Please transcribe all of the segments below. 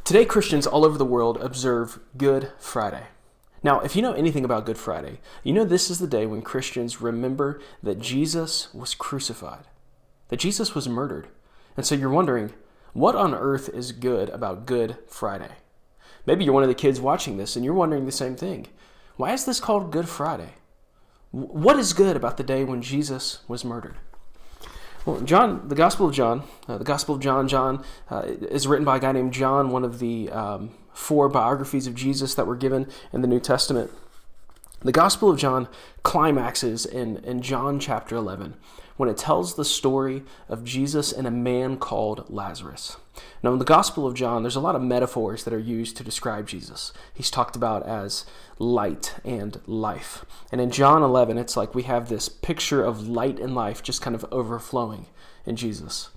Today, Christians all over the world observe Good Friday. Now, if you know anything about Good Friday, you know this is the day when Christians remember that Jesus was crucified, that Jesus was murdered. And so you're wondering, what on earth is good about Good Friday? Maybe you're one of the kids watching this and you're wondering the same thing. Why is this called Good Friday? What is good about the day when Jesus was murdered? Well, the Gospel of John is written by a guy named John, one of the four biographies of Jesus that were given in the New Testament. The Gospel of John climaxes in John chapter 11 when it tells the story of Jesus and a man called Lazarus. Now, in the Gospel of John, there's a lot of metaphors that are used to describe Jesus. He's talked about as light and life. And in John 11, it's like we have this picture of light and life just kind of overflowing in Jesus.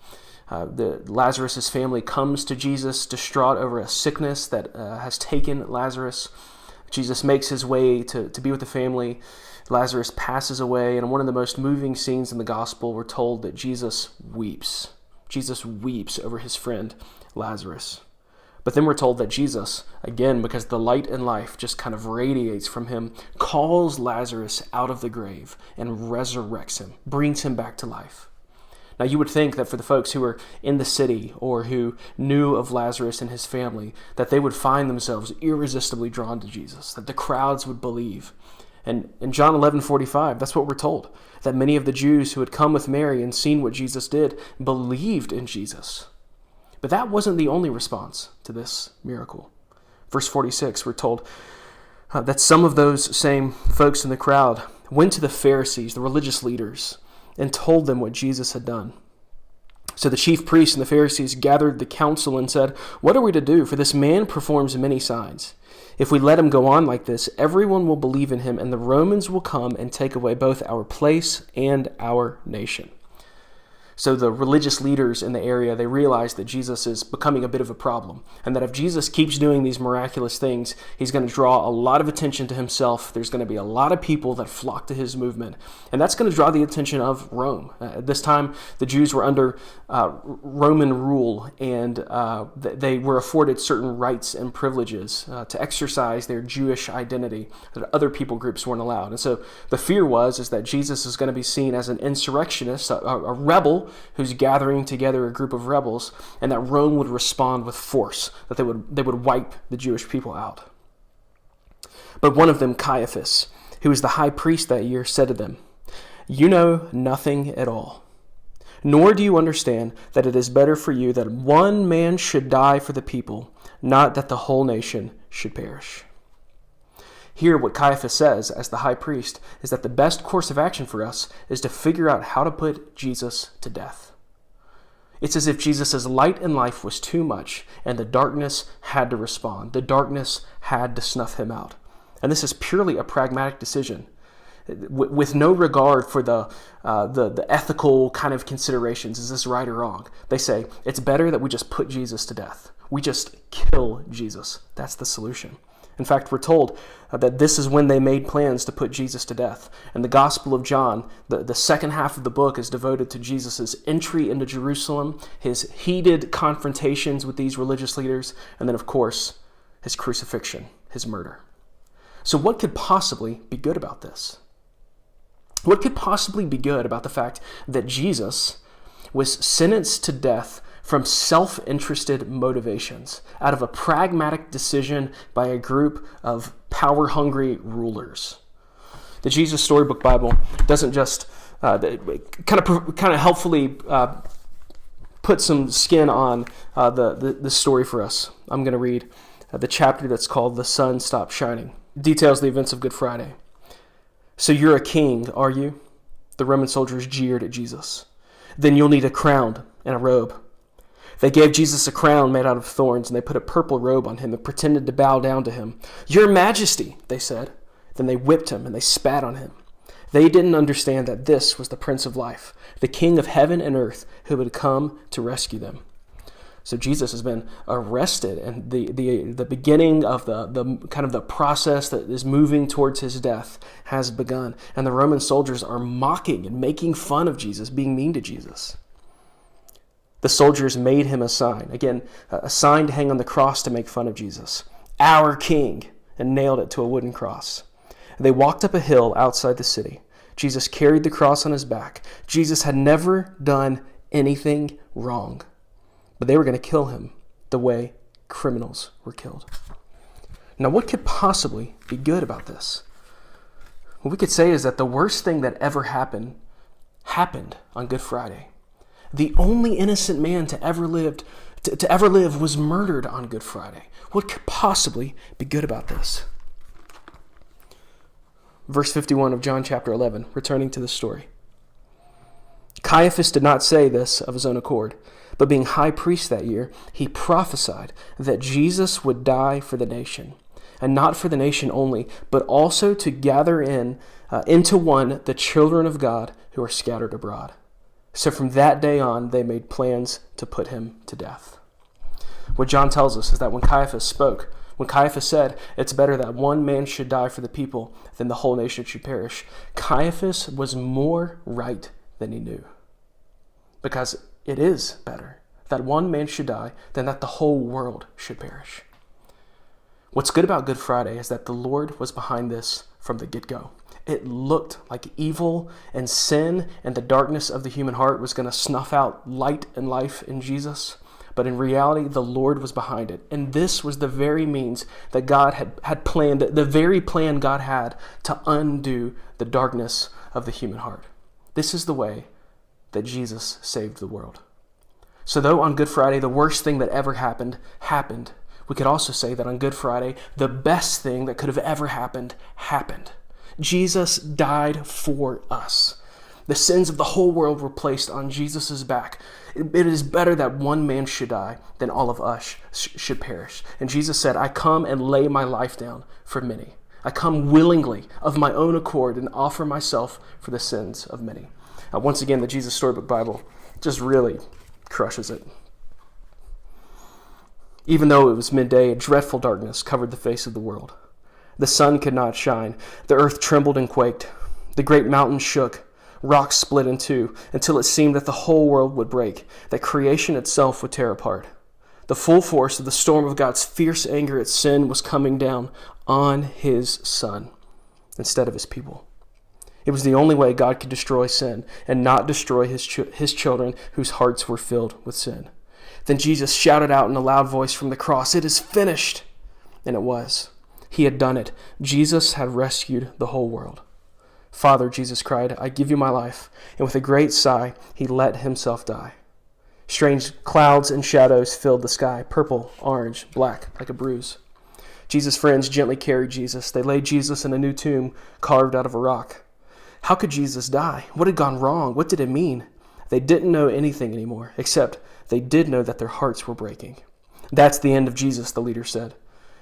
Lazarus' family comes to Jesus distraught over a sickness that has taken Lazarus. Jesus makes his way to be with the family. Lazarus passes away, and in one of the most moving scenes in the gospel, we're told that Jesus weeps. Jesus weeps over his friend Lazarus. But then we're told that Jesus, again, because the light and life just kind of radiates from him, calls Lazarus out of the grave and resurrects him, brings him back to life. Now, you would think that for the folks who were in the city or who knew of Lazarus and his family, that they would find themselves irresistibly drawn to Jesus, that the crowds would believe. And in John 11:45, that's what we're told, that many of the Jews who had come with Mary and seen what Jesus did believed in Jesus. But that wasn't the only response to this miracle. Verse 46, we're told that some of those same folks in the crowd went to the Pharisees, the religious leaders, and told them what Jesus had done. So the chief priests and the Pharisees gathered the council and said, "What are we to do? For this man performs many signs. If we let him go on like this, everyone will believe in him, and the Romans will come and take away both our place and our nation." So the religious leaders in the area, they realize that Jesus is becoming a bit of a problem, and that if Jesus keeps doing these miraculous things, he's going to draw a lot of attention to himself. There's going to be a lot of people that flock to his movement, and that's going to draw the attention of Rome. At this time, the Jews were under Roman rule, and they were afforded certain rights and privileges to exercise their Jewish identity that other people groups weren't allowed. And so the fear is that Jesus is going to be seen as an insurrectionist, a rebel, who's gathering together a group of rebels, and that Rome would respond with force, that they would wipe the Jewish people out. But one of them, Caiaphas, who was the high priest that year, said to them, "You know nothing at all, nor do you understand that it is better for you that one man should die for the people, not that the whole nation should perish." Here, what Caiaphas says as the high priest is that the best course of action for us is to figure out how to put Jesus to death. It's as if Jesus' light and life was too much, and the darkness had to respond. The darkness had to snuff him out. And this is purely a pragmatic decision, with no regard for the ethical kind of considerations. Is this right or wrong? They say, it's better that we just put Jesus to death. We just kill Jesus. That's the solution. In fact, we're told that this is when they made plans to put Jesus to death. And the Gospel of John, the second half of the book, is devoted to Jesus' entry into Jerusalem, his heated confrontations with these religious leaders, and then, of course, his crucifixion, his murder. So what could possibly be good about this? What could possibly be good about the fact that Jesus was sentenced to death from self-interested motivations, out of a pragmatic decision by a group of power-hungry rulers? The Jesus Storybook Bible doesn't just kind of helpfully put some skin on the story for us. I'm going to read the chapter that's called "The Sun Stopped Shining." It details the events of Good Friday. "So you're a king, are you?" The Roman soldiers jeered at Jesus. "Then you'll need a crown and a robe." They gave Jesus a crown made out of thorns, and they put a purple robe on him and pretended to bow down to him. "Your Majesty," they said. Then they whipped him and they spat on him. They didn't understand that this was the Prince of Life, the King of heaven and earth, who had come to rescue them. So Jesus has been arrested, and the beginning of the kind of the process that is moving towards his death has begun. And the Roman soldiers are mocking and making fun of Jesus, being mean to Jesus. The soldiers made him a sign. Again, a sign to hang on the cross to make fun of Jesus. Our King, and nailed it to a wooden cross. They walked up a hill outside the city. Jesus carried the cross on his back. Jesus had never done anything wrong, but they were going to kill him the way criminals were killed. Now, what could possibly be good about this? What we could say is that the worst thing that ever happened on Good Friday. The only innocent man to ever live was murdered on Good Friday. What could possibly be good about this? Verse 51 of John chapter 11, returning to the story. Caiaphas did not say this of his own accord, but being high priest that year, he prophesied that Jesus would die for the nation, and not for the nation only, but also to gather into one the children of God who are scattered abroad. So from that day on, they made plans to put him to death. What John tells us is that when Caiaphas spoke, when Caiaphas said, it's better that one man should die for the people than the whole nation should perish, Caiaphas was more right than he knew. Because it is better that one man should die than that the whole world should perish. What's good about Good Friday is that the Lord was behind this from the get-go. It looked like evil and sin and the darkness of the human heart was going to snuff out light and life in Jesus. But in reality, the Lord was behind it. And this was the very means that God had planned, the very plan God had to undo the darkness of the human heart. This is the way that Jesus saved the world. So though on Good Friday, the worst thing that ever happened, we could also say that on Good Friday, the best thing that could have ever happened. Jesus died for us. The sins of the whole world were placed on Jesus' back. It is better that one man should die than all of us should perish. And Jesus said, I come and lay my life down for many. I come willingly of my own accord and offer myself for the sins of many. Once again, the Jesus Storybook Bible just really crushes it. Even though it was midday, a dreadful darkness covered the face of the world. The sun could not shine. The earth trembled and quaked. The great mountains shook. Rocks split in two until it seemed that the whole world would break, that creation itself would tear apart. The full force of the storm of God's fierce anger at sin was coming down on his Son instead of his people. It was the only way God could destroy sin and not destroy his children whose hearts were filled with sin. Then Jesus shouted out in a loud voice from the cross, "It is finished!" And it was. He had done it. Jesus had rescued the whole world. "Father," Jesus cried, "I give you my life." And with a great sigh, he let himself die. Strange clouds and shadows filled the sky, purple, orange, black, like a bruise. Jesus' friends gently carried Jesus. They laid Jesus in a new tomb carved out of a rock. How could Jesus die? What had gone wrong? What did it mean? They didn't know anything anymore, except they did know that their hearts were breaking. "That's the end of Jesus," the leader said.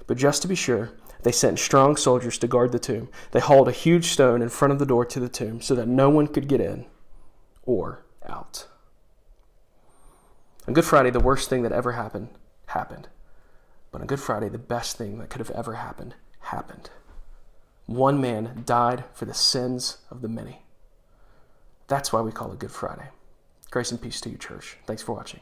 But just to be sure, they sent strong soldiers to guard the tomb. They hauled a huge stone in front of the door to the tomb so that no one could get in or out. On Good Friday, the worst thing that ever happened. But on Good Friday, the best thing that could have ever happened. One man died for the sins of the many. That's why we call it Good Friday. Grace and peace to you, church. Thanks for watching.